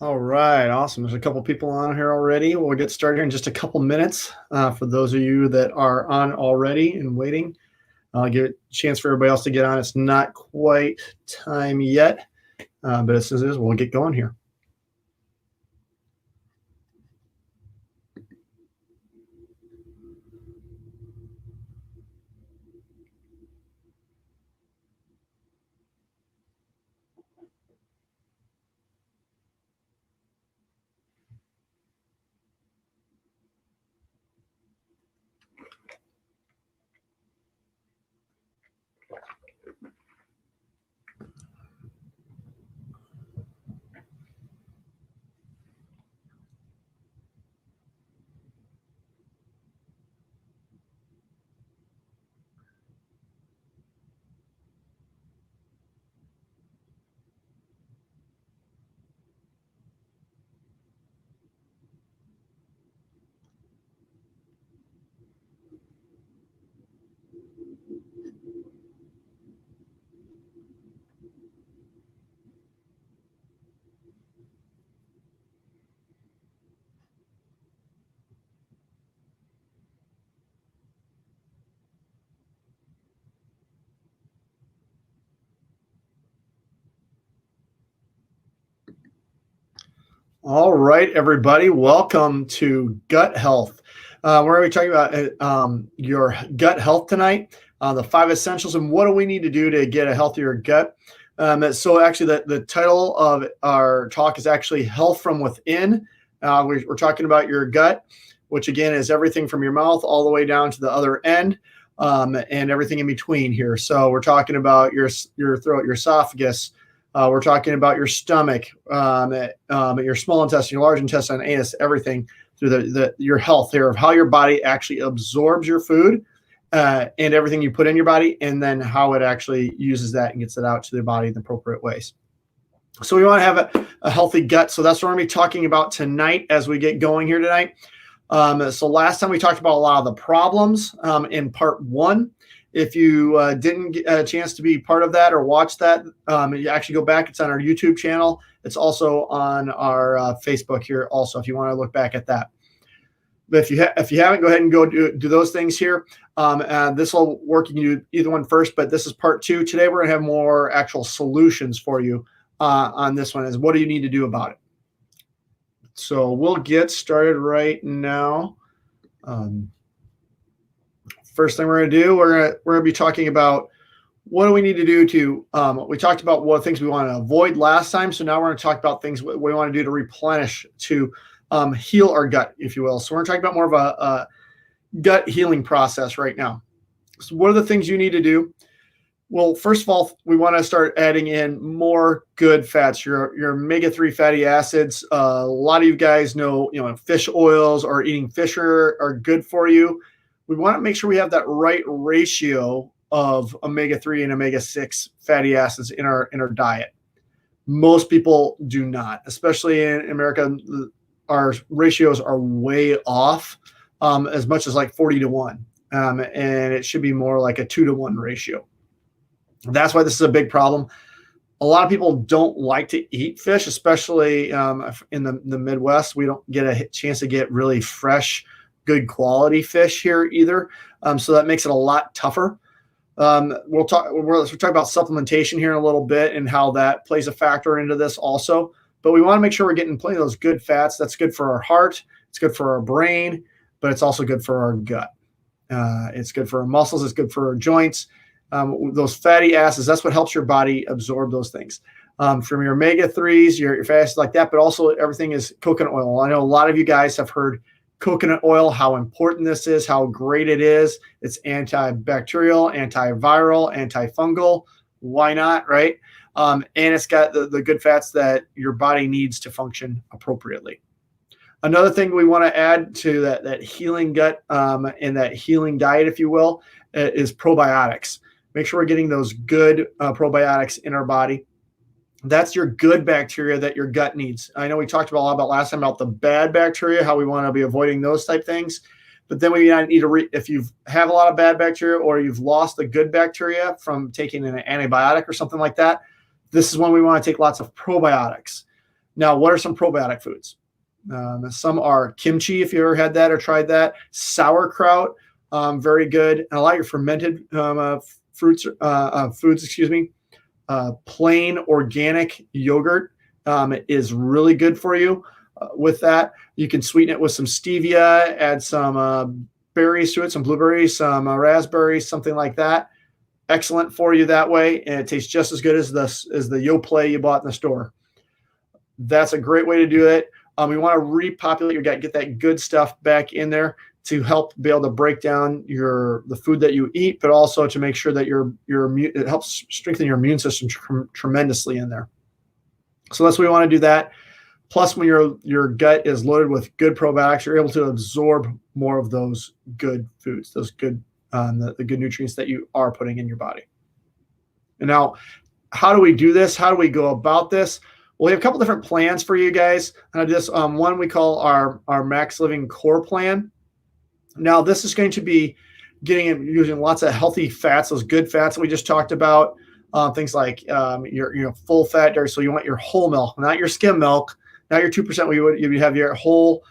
All right, awesome. There's a couple people on here already. We'll get started in just a couple minutes. For those of you that are on already and waiting, I'll give it a chance for everybody else to get on. It's not quite time yet, but as soon as it is, we'll get going here. All right, everybody, welcome to Gut Health. We're going to be talking about your gut health tonight, the 5 essentials, and what do we need to do to get a healthier gut. So actually, the title of our talk is actually Health from Within. We're talking about your gut, which again is everything from your mouth all the way down to the other end, and everything in between here. So we're talking about your throat, your esophagus. We're talking about your stomach, your small intestine, your large intestine, anus, everything through your health here of how your body actually absorbs your food and everything you put in your body, and then how it actually uses that and gets it out to the body in the appropriate ways. So we want to have a healthy gut. So that's what we're going to be talking about tonight as we get going here tonight. So last time we talked about a lot of the problems in part one. If you didn't get a chance to be part of that or watch that, you actually go back. It's on our YouTube channel. It's also on our Facebook here also, if you want to look back at that. But if you haven't, go ahead and go do those things here. And this will work. You can do either one first, but this is part two. Today, we're going to have more actual solutions for you on this one. Is what do you need to do about it? So we'll get started right now. First thing we're going to do, we're going to be talking about what do we need to do to, we talked about what things we want to avoid last time. So now we're going to talk about things we want to do to replenish, to heal our gut, if you will. So we're talking about more of a gut healing process right now. So what are the things you need to do? Well, first of all, we want to start adding in more good fats, your omega-3 fatty acids. A lot of you guys know, fish oils or eating fish are good for you. We want to make sure we have that right ratio of omega-3 and omega-6 fatty acids in our diet. Most people do not, especially in America. Our ratios are way off, as much as like 40-1. And it should be more like a 2-1 ratio. That's why this is a big problem. A lot of people don't like to eat fish, especially in the Midwest. We don't get a chance to get really fresh, good quality fish here either. So that makes it a lot tougher. We'll talk about supplementation here in a little bit and how that plays a factor into this also. But we want to make sure we're getting plenty of those good fats. That's good for our heart. It's good for our brain, but it's also good for our gut. It's good for our muscles. It's good for our joints. Those fatty acids, that's what helps your body absorb those things. From your omega-3s, your fatty acids like that, but also everything is coconut oil. I know a lot of you guys have heard coconut oil, how important this is, how great it is. It's antibacterial, antiviral, antifungal. Why not, right? And it's got the good fats that your body needs to function appropriately. Another thing we want to add to that healing gut and that healing diet, if you will, is probiotics. Make sure we're getting those good probiotics in our body. That's your good bacteria that your gut needs. I know we talked a lot about last time about the bad bacteria, how we want to be avoiding those type things. But then we need to, if you have a lot of bad bacteria or you've lost the good bacteria from taking an antibiotic or something like that, this is when we want to take lots of probiotics. Now, what are some probiotic foods? Some are kimchi, if you ever had that or tried that. Sauerkraut, very good. And a lot of your fermented foods, plain organic yogurt is really good for you. With that, you can sweeten it with some stevia, add some berries to it, some blueberries, some raspberries, something like that. Excellent for you that way, and it tastes just as good as the Yoplait you bought in the store. That's a great way to do it. We want to repopulate your gut, get that good stuff back in there to help be able to break down the food that you eat, but also to make sure that it helps strengthen your immune system tremendously in there. So that's what we want to do that. Plus, when your gut is loaded with good probiotics, you're able to absorb more of those good foods, those good the good nutrients that you are putting in your body. And now, how do we do this? How do we go about this? Well, we have a couple different plans for you guys. And this one we call our Max Living Core Plan. Now, this is going to be using lots of healthy fats, those good fats that we just talked about. Things like your full fat dairy. So you want your whole milk, not your skim milk, not your 2%. You would have your whole.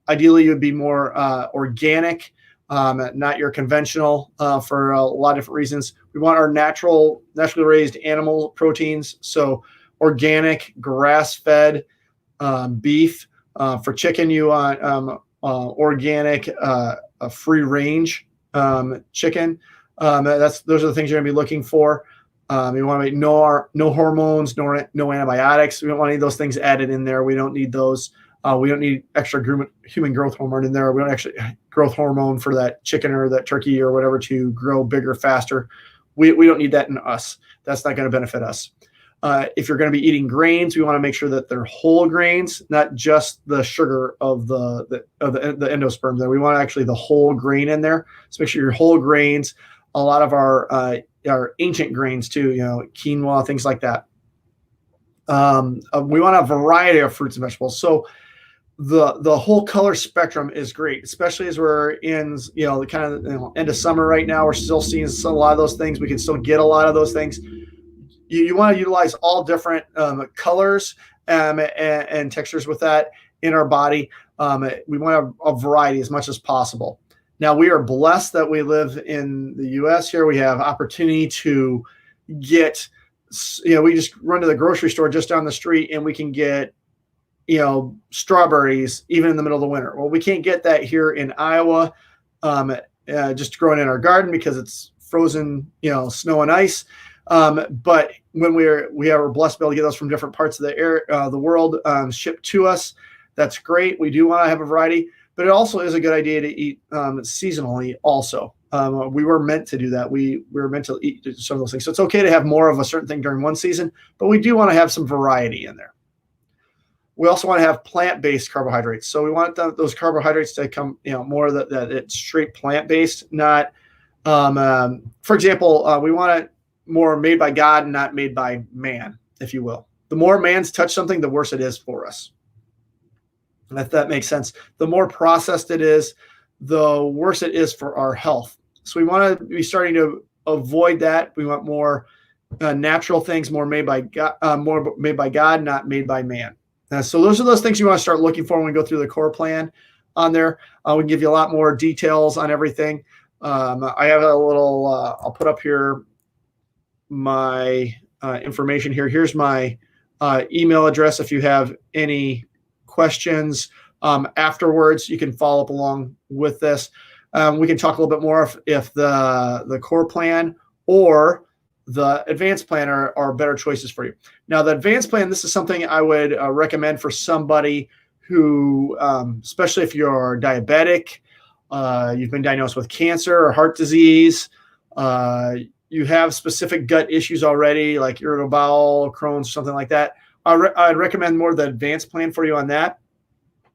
Ideally, you would be more organic, not your conventional for a lot of different reasons. We want our naturally raised animal proteins. So organic, grass-fed beef. For chicken, you want organic, free-range chicken. Those are the things you're going to be looking for. You want to make no hormones, no antibiotics. We don't want any of those things added in there. We don't need those. We don't need extra human growth hormone in there. We don't actually growth hormone for that chicken or that turkey or whatever to grow bigger, faster. We don't need that in us. That's not going to benefit us. If you're going to be eating grains, we want to make sure that they're whole grains, not just the sugar of the endosperm there. We want actually the whole grain in there. So make sure your whole grains, a lot of our ancient grains too, quinoa, things like that. We want a variety of fruits and vegetables. So the whole color spectrum is great, especially as we're in, the kind of, end of summer right now. We're still seeing a lot of those things. We can still get a lot of those things. You want to utilize all different colors and textures with that in our body. We want a variety as much as possible. Now, we are blessed that we live in the U.S. here. We have opportunity to get, we just run to the grocery store just down the street and we can get, strawberries even in the middle of the winter. Well, we can't get that here in Iowa, just growing in our garden because it's frozen, snow and ice. But when we are blessed to be able to get those from different parts of the world, shipped to us, that's great. We do want to have a variety, but it also is a good idea to eat seasonally also. We were meant to do that. We were meant to eat some of those things. So it's okay to have more of a certain thing during one season, but we do want to have some variety in there. We also want to have plant-based carbohydrates. So we want those carbohydrates to come, more that it's straight plant-based, not, for example, we want it more made by God and not made by man, if you will. The more man's touch something, the worse it is for us. And if that makes sense, the more processed it is, the worse it is for our health. So we want to be starting to avoid that. We want more natural things, more made by God, not made by man. So those are those things you want to start looking for when we go through the core plan on there. We can give you a lot more details on everything. I have a little, I'll put up here my information here. Here's my email address. If you have any questions afterwards, you can follow up along with this. We can talk a little bit more if the core plan or the advanced plan are better choices for you. Now, the advanced plan, this is something I would recommend for somebody who, especially if you're diabetic, you've been diagnosed with cancer or heart disease, you have specific gut issues already, like irritable bowel, Crohn's, something like that. I'd recommend more the advanced plan for you on that.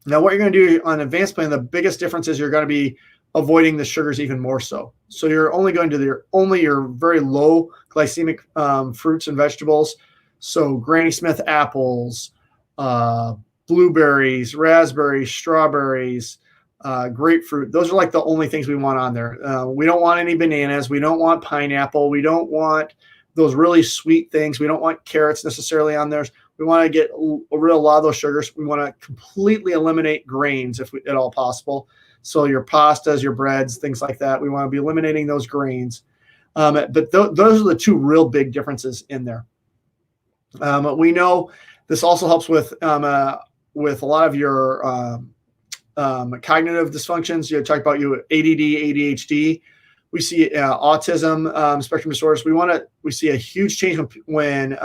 Now, what you're going to do on advanced plan, the biggest difference is you're going to be avoiding the sugars even more so. So you're only going to your very low glycemic fruits and vegetables. So Granny Smith apples, blueberries, raspberries, strawberries, grapefruit. Those are like the only things we want on there. We don't want any bananas. We don't want pineapple. We don't want those really sweet things. We don't want carrots necessarily on there. We want to get a lot of those sugars. We want to completely eliminate grains if at all possible. So your pastas, your breads, things like that. We want to be eliminating those grains. But those are the two real big differences in there. We know this also helps with a lot of your cognitive dysfunctions. You talk about your ADD, ADHD. We see autism spectrum disorders. We see a huge change when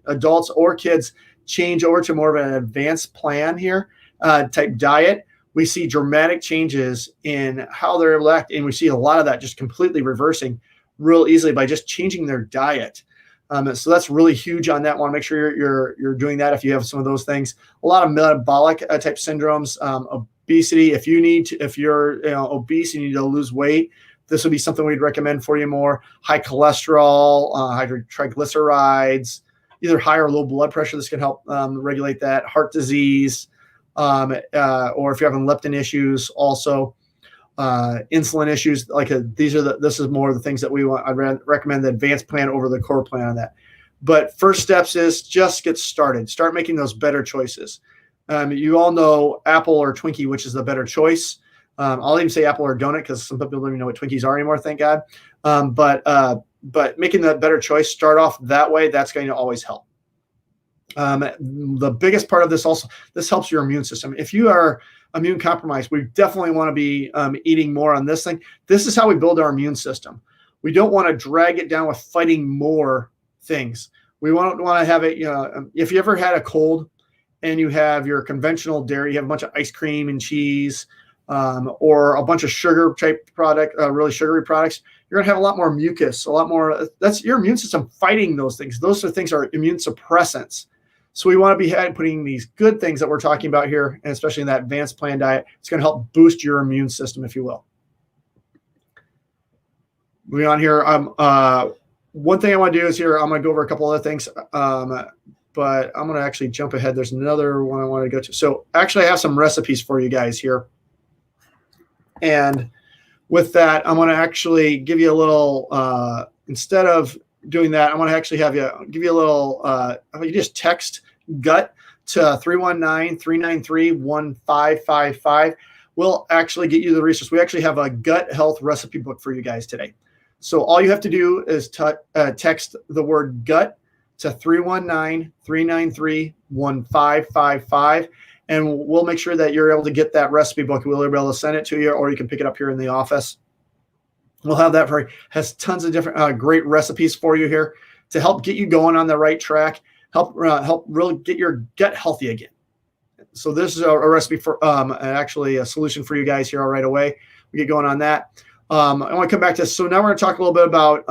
adults or kids change over to more of an advanced plan here type diet. We see dramatic changes in how they're able to act, and we see a lot of that just completely reversing real easily by just changing their diet. So that's really huge on that. Want to make sure you're doing that if you have some of those things. A lot of metabolic type syndromes, obesity. If you're obese and you need to lose weight, this would be something we'd recommend for you more. High cholesterol, high triglycerides, either high or low blood pressure. This can help regulate that. Heart disease, or if you're having leptin issues, also insulin issues. This is more of the things that we want. I'd recommend the advanced plan over the core plan on that. But first steps is just get started. Start making those better choices. You all know apple or Twinkie, which is the better choice. I'll even say apple or donut because some people don't even know what Twinkies are anymore, thank God. But making the better choice, start off that way. That's going to always help. The biggest part of this helps your immune system. If you are immune compromised, we definitely want to be eating more on this thing. This is how we build our immune system. We don't want to drag it down with fighting more things. We want to have it, if you ever had a cold and you have your conventional dairy, you have a bunch of ice cream and cheese, or a bunch of sugar type product, really sugary products, you're going to have a lot more mucus, a lot more. That's your immune system fighting those things. Those things are immune suppressants. So we want to be putting these good things that we're talking about here, and especially in that advanced plan diet, it's going to help boost your immune system, if you will. Moving on here, one thing I want to do is here, I'm going to go over a couple other things. but I'm going to actually jump ahead. There's another one I want to go to. So actually I have some recipes for you guys here. And with that, I'm going to actually give you a little, instead of doing that, I want to actually give you a little, you just text gut to 319-393-1555. We'll actually get you the resource. We actually have a gut health recipe book for you guys today. So all you have to do is text the word gut to 319-393-1555. And we'll make sure that you're able to get that recipe book. We'll be able to send it to you, or you can pick it up here in the office. We'll have that has tons of different great recipes for you here to help get you going on the right track, help really get your gut healthy again. So this is a recipe for actually a solution for you guys here right away. We get going on that. I want to come back to this. So now we're going to talk a little bit about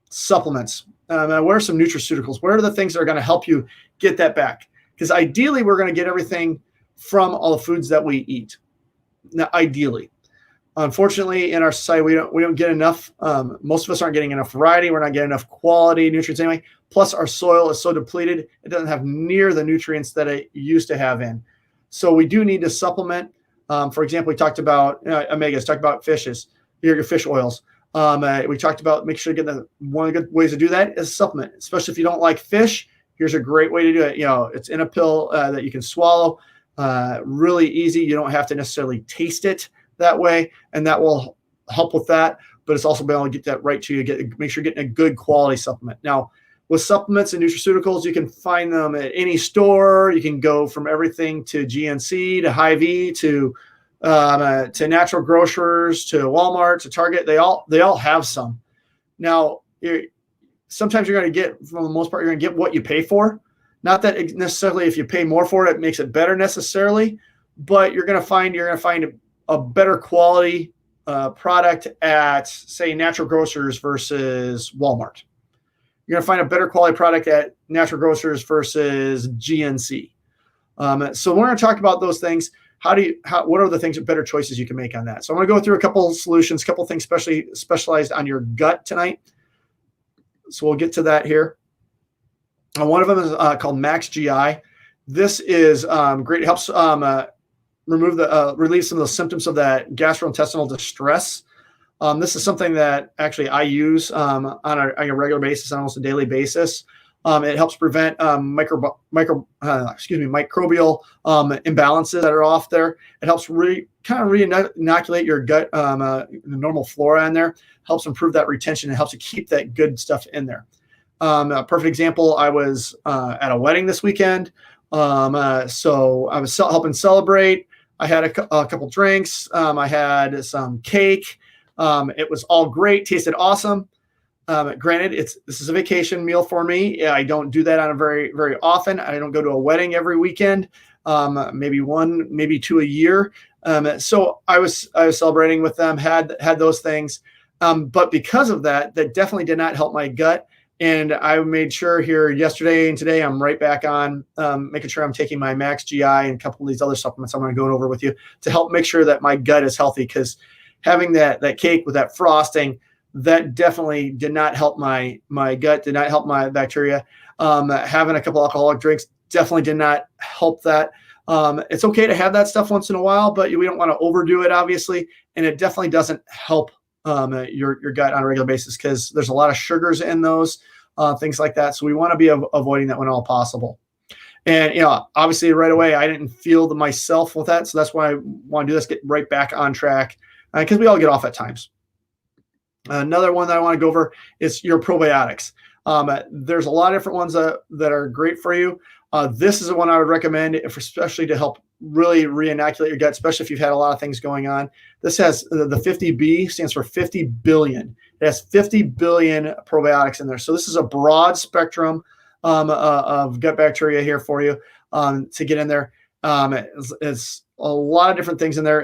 supplements. What are some nutraceuticals? What are the things that are going to help you get that back? Because ideally, we're going to get everything from all the foods that we eat. Now, ideally, unfortunately, in our society, we don't get enough. Most of us aren't getting enough variety. We're not getting enough quality nutrients anyway. Plus, our soil is so depleted; it doesn't have near the nutrients that it used to have in. So we do need to supplement. For example, we talked about omegas. Talked about fishes. Your fish oils. We talked about make sure you get one of the good ways to do that is supplement, especially if you don't like fish. Here's a great way to do it. It's in a pill that you can swallow. Really easy. You don't have to necessarily taste it that way, and that will help with that. But it's also being able to get that right to you. Make sure you're getting a good quality supplement. Now, with supplements and nutraceuticals, you can find them at any store. You can go from everything to GNC to Hy-Vee to natural grocers to Walmart to Target. They all have some. Now, sometimes you're going to get, for the most part, you're going to get what you pay for. Not that necessarily if you pay more for it, it makes it better necessarily, but you're going to find a better quality product at, say, natural grocers versus Walmart. You're going to find a better quality product at natural grocers versus GNC. So we're going to talk about those things. What are the things, better choices you can make on that? So I'm going to go through a couple of solutions, a couple of things specialized on your gut tonight. So we'll get to that here. One of them is called Max GI. This is great. It helps relieve some of the symptoms of that gastrointestinal distress. This is something that actually I use on a regular basis, on almost a daily basis. It helps prevent microbial imbalances that are off there. It helps re-inoculate your gut, the normal flora in there. Helps improve that retention. It helps you keep that good stuff in there. A perfect example, I was at a wedding this weekend. So I was helping celebrate. I had a couple drinks. I had some cake. It was all great. Tasted awesome. Granted, this is a vacation meal for me. I don't do that on a very, very often. I don't go to a wedding every weekend. Maybe one, maybe two a year. So I was celebrating with them, had those things. But because of that definitely did not help my gut. And I made sure here yesterday and today, I'm right back on making sure I'm taking my Max GI and a couple of these other supplements I'm going to go over with you to help make sure that my gut is healthy. Because having that cake with that frosting, that definitely did not help my gut, did not help my bacteria. Having a couple alcoholic drinks definitely did not help that. It's okay to have that stuff once in a while, but we don't want to overdo it, obviously. And it definitely doesn't help your gut on a regular basis because there's a lot of sugars in those, things like that. So we want to be avoiding that when all possible. And, obviously right away, I didn't feel myself with that. So that's why I want to do this, get right back on track because we all get off at times. Another one that I want to go over is your probiotics. There's a lot of different ones that are great for you. This is the one I would recommend, especially to help really re-inoculate your gut, especially if you've had a lot of things going on. This has the 50B stands for 50 billion. It has 50 billion probiotics in there. So this is a broad spectrum of gut bacteria here for you to get in there. It's a lot of different things in there.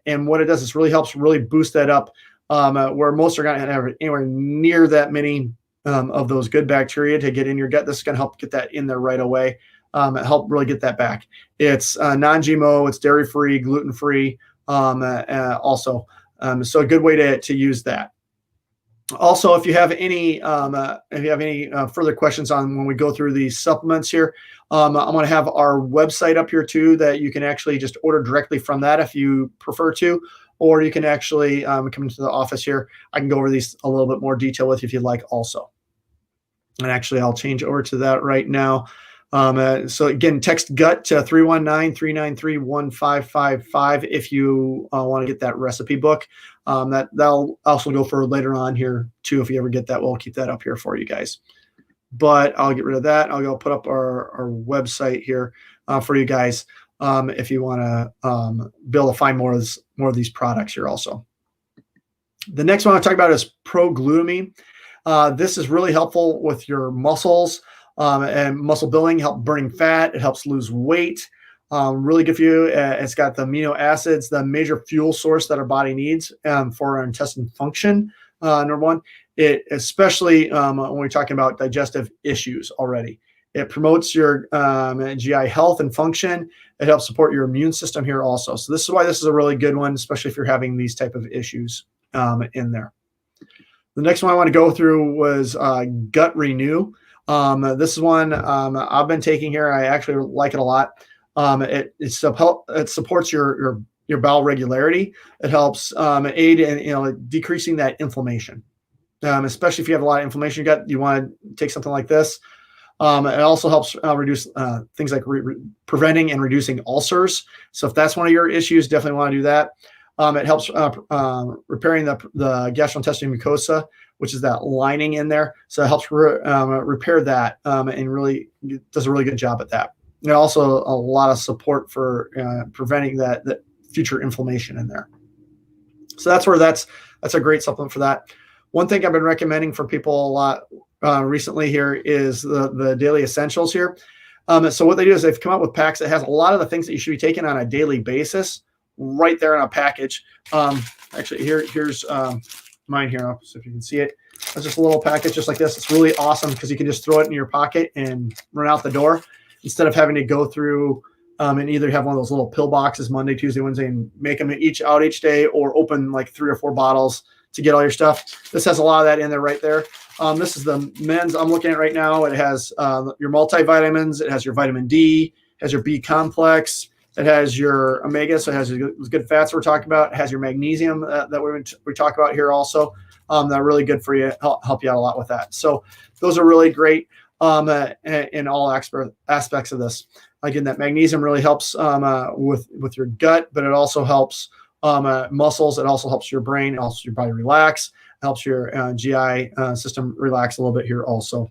And what it does is helps boost that up. Where most are going to have anywhere near that many of those good bacteria to get in your gut. This is going to help get that in there right away, help really get that back. It's non-GMO, it's dairy-free, gluten-free also. So a good way to use that. Also, if you have any further questions on when we go through these supplements here, I'm going to have our website up here too that you can actually just order directly from that if you prefer to, or you can actually come into the office here. I can go over these a little bit more detail with you if you'd like also. And actually, I'll change over to that right now. So again, text GUT to 319-393-1555 if you want to get that recipe book. That'll also go for later on here too. If you ever get that, we'll keep that up here for you guys. But I'll get rid of that. I'll go put up our website here for you guys if you want to be able to find more of these products here also. The next one I'll talk about is Pro-Glutamine. This is really helpful with your muscles and muscle building, help burning fat. It helps lose weight. Really good for you. It's got the amino acids, the major fuel source that our body needs for our intestine function. Number one, it especially when we're talking about digestive issues already. It promotes your GI health and function. It helps support your immune system here also. So this is why this is a really good one, especially if you're having these type of issues in there. The next one I want to go through was Gut Renew. This is one I've been taking here. I actually like it a lot. It supports your bowel regularity. It helps aid in decreasing that inflammation, especially if you have a lot of inflammation in your gut. You want to take something like this. It also helps reduce things like preventing and reducing ulcers. So if that's one of your issues, definitely want to do that. It helps repairing the gastrointestinal mucosa, which is that lining in there. So it helps repair that and really does a really good job at that. And also a lot of support for preventing that future inflammation in there. So that's a great supplement for that. One thing I've been recommending for people a lot recently here is the daily essentials here. So what they do is they've come up with packs that has a lot of the things that you should be taking on a daily basis right there in a package. Actually, here's mine here. I'll see if you can see it. It's just a little package just like this. It's really awesome because you can just throw it in your pocket and run out the door instead of having to go through and either have one of those little pill boxes Monday, Tuesday, Wednesday, and make them each day, or open like 3 or 4 bottles to get all your stuff. This has a lot of that in there right there. This is the men's I'm looking at right now. It has your multivitamins. It has your vitamin D. It has your B complex. It has your omega, so it has good fats we're talking about. It has your magnesium that we talk about here also. That are really good for you, help you out a lot with that. So those are really great in all aspects of this. Again, that magnesium really helps with your gut, but it also helps muscles. It also helps your brain. It helps your body relax. It helps your GI system relax a little bit here also.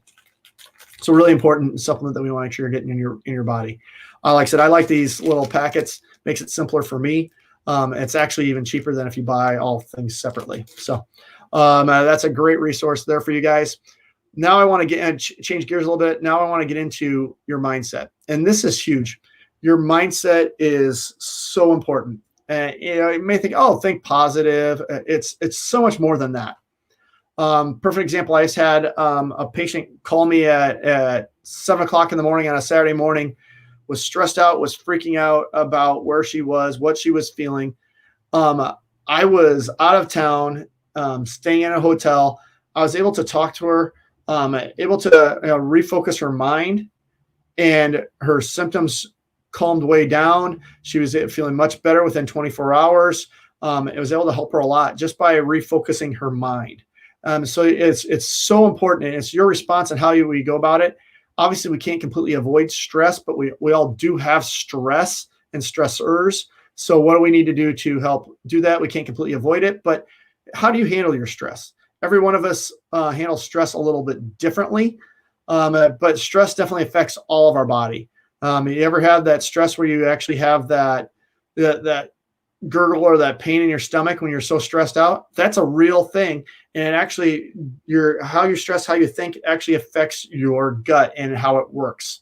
So really important supplement that we want to make sure you're getting in your body. Like I said, I like these little packets. Makes it simpler for me. It's actually even cheaper than if you buy all things separately. So that's a great resource there for you guys. Now I want to change gears a little bit. Now I want to get into your mindset. And this is huge. Your mindset is so important. You may think, oh, think positive. It's so much more than that. Perfect example. I just had a patient call me at 7 o'clock in the morning on a Saturday morning, was stressed out, was freaking out about where she was, what she was feeling. I was out of town, staying in a hotel. I was able to talk to her, able to refocus her mind, and her symptoms calmed way down. She was feeling much better within 24 hours. It was able to help her a lot just by refocusing her mind. So it's so important, and it's your response and how we go about it. Obviously, we can't completely avoid stress, but we all do have stress and stressors. So what do we need to do to help do that? We can't completely avoid it, but how do you handle your stress? Every one of us handles stress a little bit differently, but stress definitely affects all of our body. You ever have that stress where you actually have that gurgle or that pain in your stomach when you're so stressed out? That's a real thing. And actually how you're stressed, how you think actually affects your gut and how it works.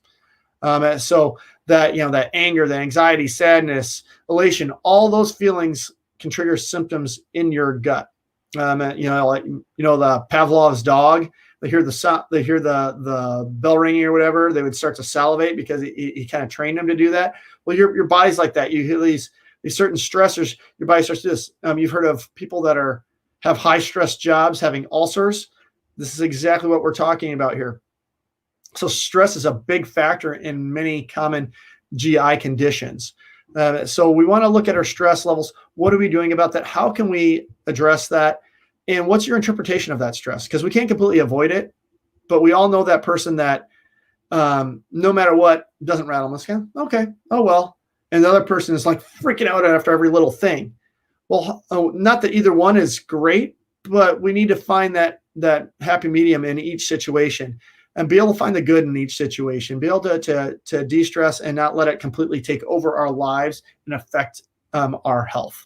So that anger, the anxiety, sadness, elation, all those feelings can trigger symptoms in your gut. The Pavlov's dog, they hear the bell ringing or whatever, they would start to salivate because he kind of trained them to do that. Well, your body's like that. You hear these certain stressors, your body starts to do this. You've heard of people that have high stress jobs, having ulcers. This is exactly what we're talking about here. So stress is a big factor in many common GI conditions. So we want to look at our stress levels. What are we doing about that? How can we address that? And what's your interpretation of that stress? Because we can't completely avoid it, but we all know that person that no matter what doesn't rattle them. Skin. Okay, oh well. And the other person is like freaking out after every little thing. Well, not that either one is great, but we need to find that happy medium in each situation and be able to find the good in each situation, be able to de-stress and not let it completely take over our lives and affect our health.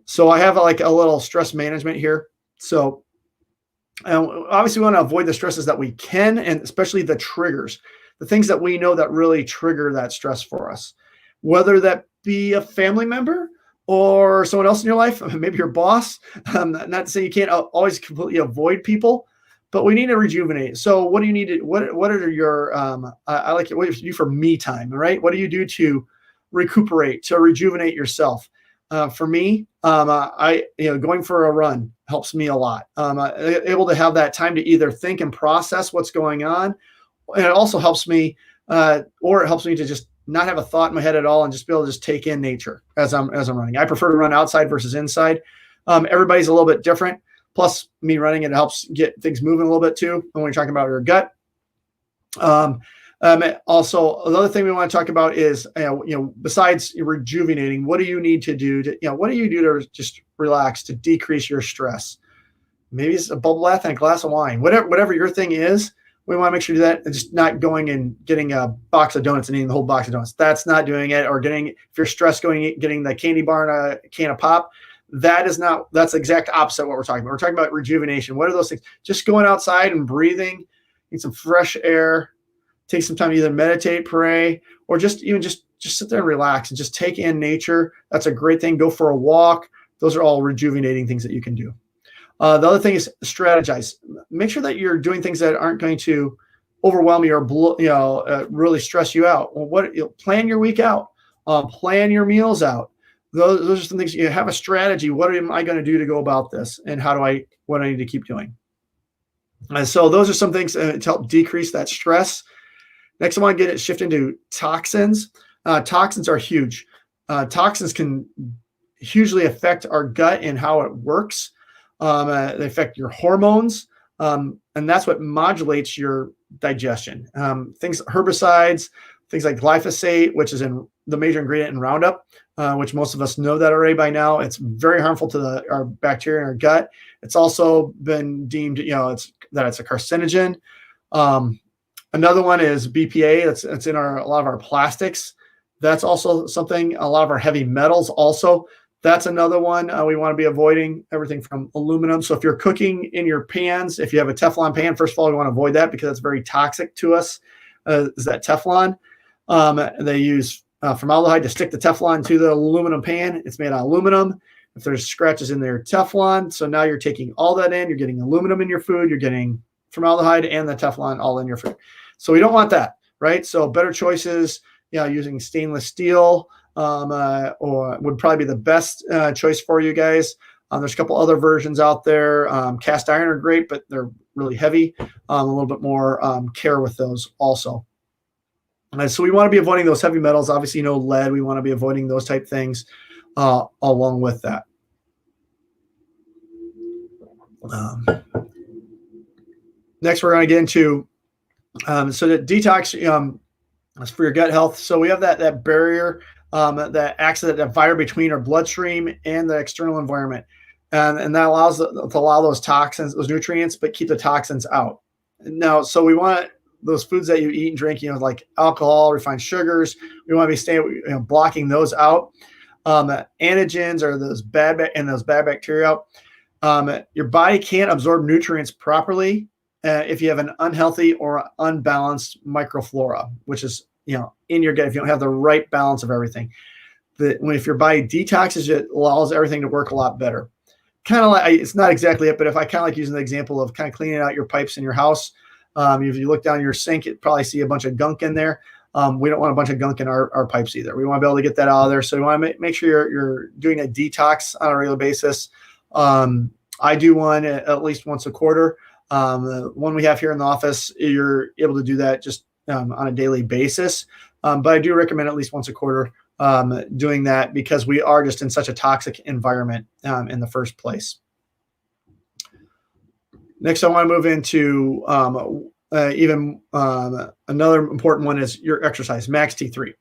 So I have like a little stress management here. So obviously we want to avoid the stresses that we can, and especially the triggers, the things that we know that really trigger that stress for us, whether that be a family member or someone else in your life, maybe your boss. Not to say you can't always completely avoid people, but we need to rejuvenate. So what do you need to, what are your, I like it, what do you do for me time, right? What do you do to recuperate, to rejuvenate yourself? For me, going for a run helps me a lot. Able to have that time to either think and process what's going on. And it also helps me, or it helps me to just not have a thought in my head at all and just be able to just take in nature as I'm running. I prefer to run outside versus inside. Everybody's a little bit different. Plus, me running, it helps get things moving a little bit too when we're talking about your gut. Also, another thing we want to talk about is, besides rejuvenating, what do you need to do what do you do to just relax, to decrease your stress? Maybe it's a bubble bath and a glass of wine, whatever your thing is. We want to make sure you do that, and just not going and getting a box of donuts and eating the whole box of donuts. That's not doing it. Or if you're stressed, getting the candy bar and a can of pop. That's the exact opposite of what we're talking about. We're talking about rejuvenation. What are those things? Just going outside and breathing, need some fresh air, take some time to either meditate, pray, or just sit there and relax and just take in nature. That's a great thing. Go for a walk. Those are all rejuvenating things that you can do. The other thing is strategize. Make sure that you're doing things that aren't going to overwhelm you or really stress you out. Well, plan your week out. Plan your meals out. Those are some things. You have a strategy. What am I going to do to go about this, and what I need to keep doing? And so those are some things to help decrease that stress. Next, I want to shift into toxins. Toxins are huge. Toxins can hugely affect our gut and how it works. They affect your hormones, and that's what modulates your digestion. Herbicides, things like glyphosate, which is in the major ingredient in Roundup, which most of us know that already by now. It's very harmful to our bacteria in our gut. It's also been deemed, it's a carcinogen. Another one is BPA. That's in a lot of our plastics. That's also something. A lot of our heavy metals also. That's another one we want to be avoiding. Everything from aluminum. So if you're cooking in your pans, if you have a Teflon pan, first of all, we want to avoid that because that's very toxic to us. Is that Teflon? They use formaldehyde to stick the Teflon to the aluminum pan. It's made out of aluminum. If there's scratches in there, Teflon. So now you're taking all that in. You're getting aluminum in your food. You're getting formaldehyde and the Teflon all in your food. So we don't want that, right? So better choices, using stainless steel or would probably be the best choice for you guys. There's a couple other versions out there. Cast iron are great, but they're really heavy. A little bit more care with those also. So we want to be avoiding those heavy metals. Obviously, lead. We want to be avoiding those type things along with that. Next, we're going to get into so the detox is for your gut health. So we have that barrier that acts as that divider between our bloodstream and the external environment, and that allows to allow those toxins, those nutrients, but keep the toxins out. Now, so we want those foods that you eat and drink, like alcohol, refined sugars. We want to be blocking those out. Antigens are those bad bacteria out. Your body can't absorb nutrients properly if you have an unhealthy or unbalanced microflora, which is in your gut. If you don't have the right balance of everything, if your body detoxes, it allows everything to work a lot better. Kind of like, it's not exactly it, but if I kind of like using the example of kind of cleaning out your pipes in your house. If you look down your sink, you'd probably see a bunch of gunk in there. We don't want a bunch of gunk in our pipes either. We want to be able to get that out of there. So we want to make sure you're doing a detox on a regular basis. I do one at least once a quarter. The one we have here in the office, you're able to do that just on a daily basis. But I do recommend at least once a quarter doing that because we are just in such a toxic environment in the first place. Next, I want to move into another important one is your exercise, max T3.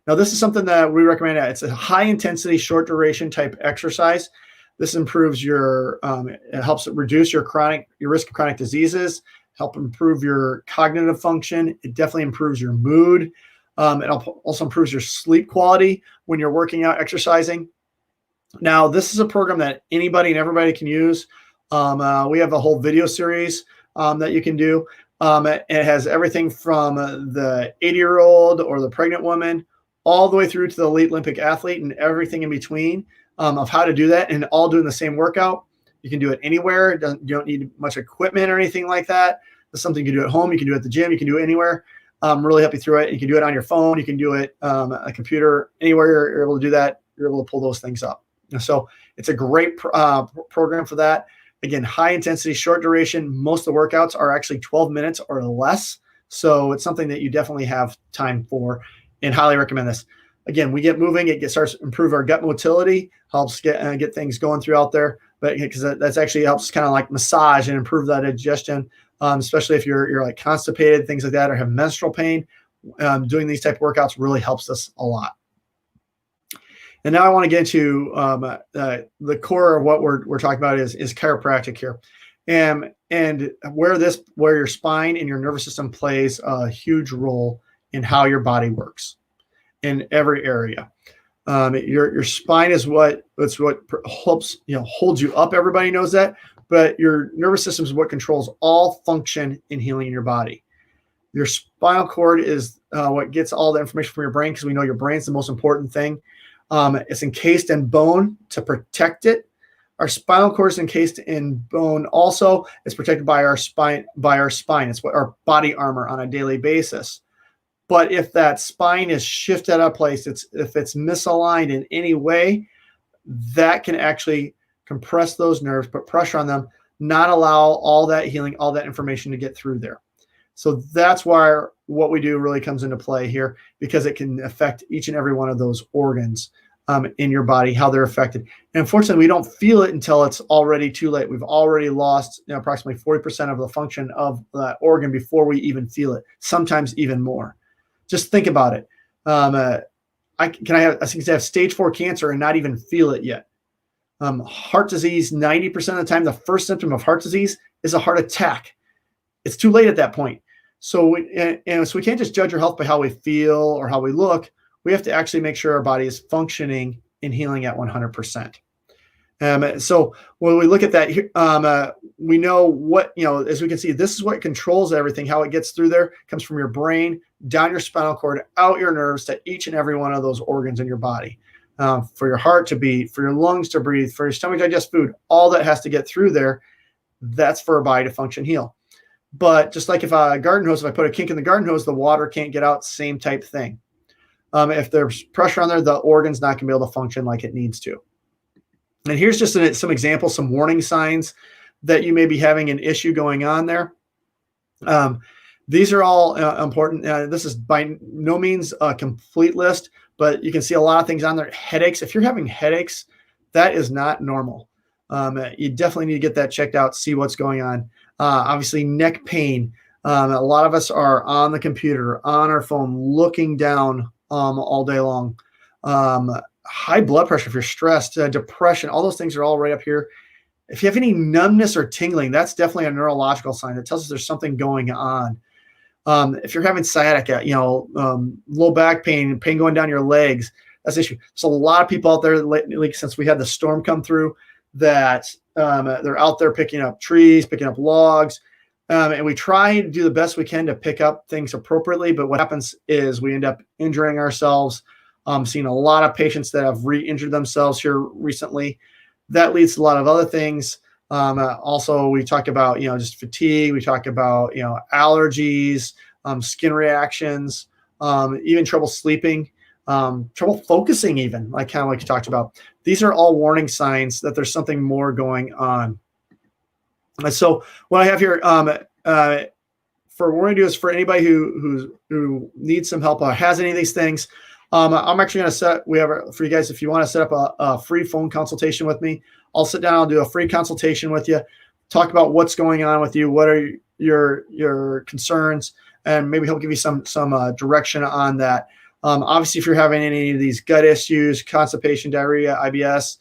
Now, this is something that we recommend. It's a high intensity, short duration type exercise. This improves it helps reduce your risk of chronic diseases, help improve your cognitive function. It definitely improves your mood. It also improves your sleep quality when you're working out, exercising. Now, this is a program that anybody and everybody can use. We have a whole video series that you can do. It has everything from the 80-year-old or the pregnant woman all the way through to the elite Olympic athlete and everything in between of how to do that, and all doing the same workout. You can do it anywhere. You don't need much equipment or anything like that. It's something you can do at home. You can do it at the gym. You can do it anywhere. Really help you through it. You can do it on your phone. You can do it on a computer. Anywhere you're able to do that, you're able to pull those things up. So it's a great program for that. Again, high intensity, short duration. Most of the workouts are actually 12 minutes or less. So it's something that you definitely have time for, and highly recommend this. Again, we get moving, starts to improve our gut motility, helps get things going throughout there. But because that's actually helps kind of like massage and improve that digestion, especially if you're like constipated, things like that, or have menstrual pain. Doing these type of workouts really helps us a lot. And now I want to get into the core of what we're talking about is chiropractic here, and where your spine and your nervous system plays a huge role in how your body works in every area. Your spine is what helps holds you up. Everybody knows that, but your nervous system is what controls all function in healing in your body. Your spinal cord is what gets all the information from your brain, because we know your brain's the most important thing. It's encased in bone to protect it. Our spinal cord is encased in bone also. It's protected by our spine. It's what our body armor on a daily basis. But if that spine is shifted out of place, if it's misaligned in any way, that can actually compress those nerves, put pressure on them, not allow all that healing, all that information to get through there. So that's why what we do really comes into play here, because it can affect each and every one of those organs in your body, how they're affected. And unfortunately, we don't feel it until it's already too late. We've already lost approximately 40% of the function of that organ before we even feel it, sometimes even more. Just think about it. I think I have stage 4 cancer and not even feel it yet. Heart disease, 90% of the time, the first symptom of heart disease is a heart attack. It's too late at that point. So we can't just judge our health by how we feel or how we look. We have to actually make sure our body is functioning and healing at 100%. So when we look at that, we know what, as we can see, this is what controls everything. How it gets through there comes from your brain, down your spinal cord, out your nerves to each and every one of those organs in your body. For your heart to beat, for your lungs to breathe, for your stomach to digest food, all that has to get through there. That's for a body to function, heal. But just like if I put a kink in the garden hose, the water can't get out, same type thing. If there's pressure on there, the organ's not going to be able to function like it needs to. And here's just some examples, some warning signs that you may be having an issue going on there. These are all important. This is by no means a complete list, but you can see a lot of things on there. Headaches. If you're having headaches, that is not normal. You definitely need to get that checked out, see what's going on. Obviously, neck pain. A lot of us are on the computer, on our phone, looking down all day long. High blood pressure if you're stressed, depression, all those things are all right up here. If you have any numbness or tingling, that's definitely a neurological sign that tells us there's something going on. If you're having sciatica, low back pain going down your legs, that's an issue. There's a lot of people out there lately, since we had the storm come through, that they're out there picking up trees, picking up logs, and we try to do the best we can to pick up things appropriately. But what happens is we end up injuring ourselves. Seen a lot of patients that have re-injured themselves here recently. That leads to a lot of other things. Also, we talk about, just fatigue. We talk about, allergies, skin reactions, even trouble sleeping. trouble focusing, even like kind of like you talked about. These are all warning signs that there's something more going on. And so what I have here, for what we're going to do is for anybody who needs some help or has any of these things, I'm actually going to for you guys, if you want to set up a free phone consultation with me, I'll sit down, I'll do a free consultation with you, talk about what's going on with you, what are your concerns, and maybe he'll give you some direction on that. Obviously, if you're having any of these gut issues, constipation, diarrhea, IBS,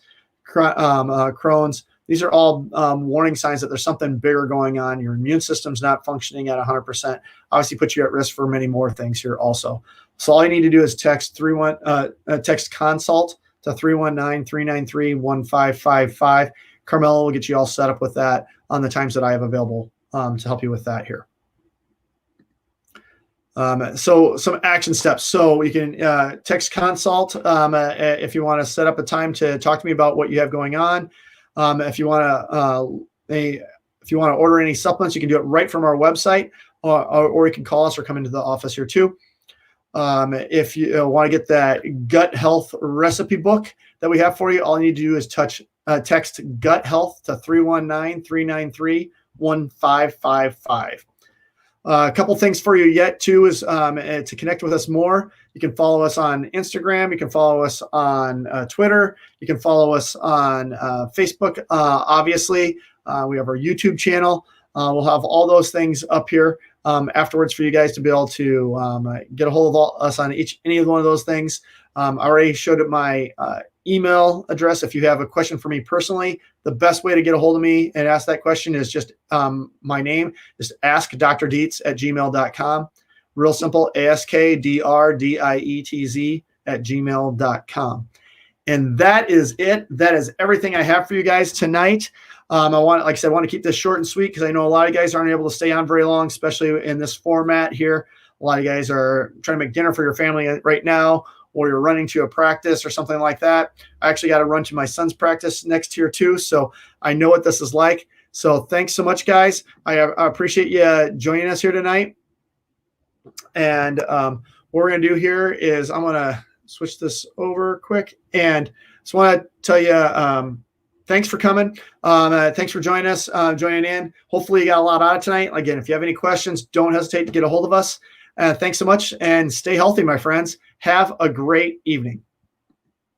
Crohn's, these are all warning signs that there's something bigger going on. Your immune system's not functioning at 100%. Obviously, puts you at risk for many more things here also. So all you need to do is text text consult to 319-393-1555. Carmela will get you all set up with that on the times that I have available to help you with that here. So some action steps. So you can text consult if you want to set up a time to talk to me about what you have going on. If you want to order any supplements, you can do it right from our website, or you can call us or come into the office here too. If you want to get that gut health recipe book that we have for you, all you need to do is text gut health to 319-393-1555. A couple things for you yet too is to connect with us more. You can follow us on Instagram. You can follow us on Twitter. You can follow us on Facebook. Obviously, we have our YouTube channel. We'll have all those things up here afterwards for you guys to be able to get a hold of us on any one of those things. I already showed it my email address. If you have a question for me personally, the best way to get a hold of me and ask that question is just my name. Just askdrdietz@gmail.com. Real simple, askdrdietz@gmail.com. And that is it. That is everything I have for you guys tonight. Like I said, I want to keep this short and sweet because I know a lot of you guys aren't able to stay on very long, especially in this format here. A lot of you guys are trying to make dinner for your family right now, or you're running to a practice or something like that. I actually got to run to my son's practice next here too, so I know what this is like. So thanks so much, guys. I appreciate you joining us here tonight. And what we're going to do here is I'm going to switch this over quick. And just want to tell you, thanks for coming. Thanks for joining us, joining in. Hopefully you got a lot out of tonight. Again, if you have any questions, don't hesitate to get a hold of us. Thanks so much, and stay healthy, my friends. Have a great evening.